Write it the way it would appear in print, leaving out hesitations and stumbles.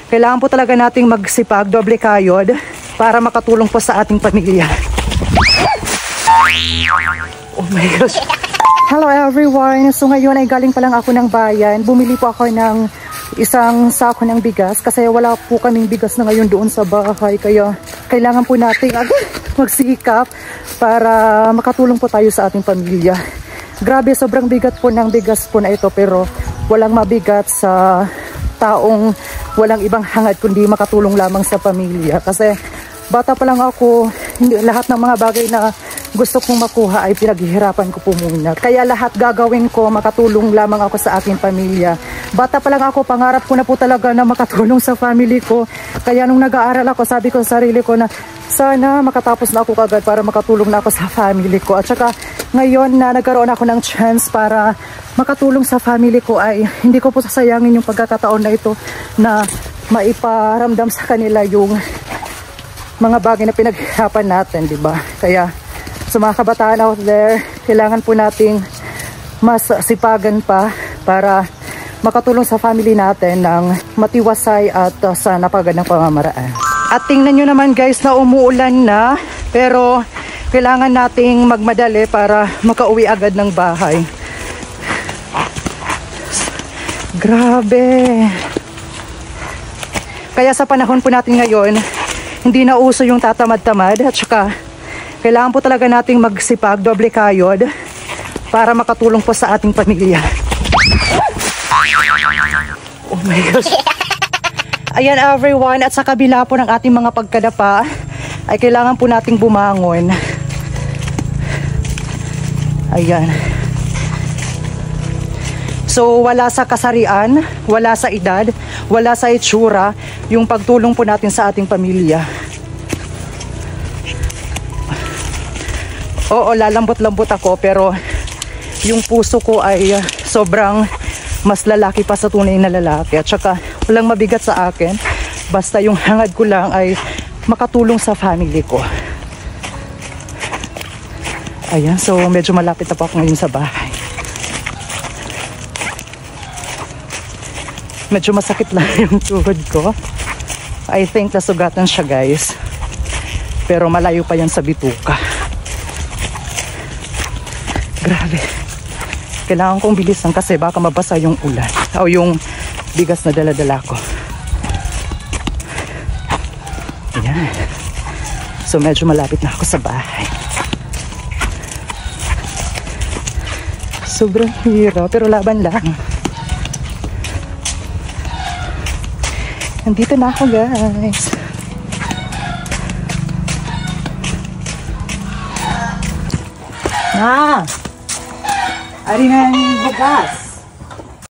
kailangan po talaga nating magsipag, doble kayod, para makatulong po sa ating pamilya. Oh my gosh. Hello everyone! So ngayon ay galing pa lang ako ng bayan. Bumili po ako ng isang sako ng bigas kasi wala po kaming bigas na ngayon doon sa bahay. Kaya kailangan po nating magsikap para makatulong po tayo sa ating pamilya. Grabe, sobrang bigat po ng bigas po na ito, pero walang mabigat sa taong walang ibang hangad kundi makatulong lamang sa pamilya. Kasi bata pa lang ako, hindi, lahat ng mga bagay na gusto kong makuha ay pinaghihirapan ko po muna. Kaya lahat gagawin ko, makatulong lamang ako sa aking pamilya. Bata pa lang ako, pangarap ko na po talaga na makatulong sa family ko. Kaya nung nag-aaral ako, sabi ko sa sarili ko na sana makatapos na ako kagad para makatulong na ako sa family ko. At saka ngayon na nagkaroon ako ng chance para makatulong sa family ko, ay hindi ko po sasayangin yung pagkakataon na ito na maiparamdam sa kanila yung mga bagay na pinaghirapan natin, di ba? Kaya sa mga kabataan out there, kailangan po nating mas sipagan pa para makatulong sa family natin ng matiwasay at sa napakagandang pamamaraan. At tingnan nyo naman guys na umuulan na, pero kailangan nating magmadali para makauwi agad ng bahay. Grabe! Kaya sa panahon po natin ngayon, hindi na uso yung tatamad-tamad, at saka kailangan po talaga nating magsipag, doble kayod, para makatulong po sa ating pamilya. Oh my gosh! Ayan everyone, at sa kabila po ng ating mga pagkadapa, ay kailangan po nating bumangon. Ayan. So wala sa kasarian, wala sa edad, wala sa itsura, yung pagtulong po natin sa ating pamilya. Oo, lalambot-lambot ako, pero yung puso ko ay sobrang mas lalaki pa sa tunay na lalaki. At saka walang mabigat sa akin, basta yung hangad ko lang ay makatulong sa family ko. Ayan, so medyo malapit na po ako ngayon sa bahay. Medyo masakit lang yung tuhod ko. I think nasugatan siya guys, pero malayo pa yan sa bituka. Grabe. Kailangan kong bilisan kasi baka mabasa yung ulan o yung bigas na dala-dala ko. Ayan. So medyo malapit na ako sa bahay. Sobrang hirap pero laban lang. Nandito na ako guys. Ari na yung bugas.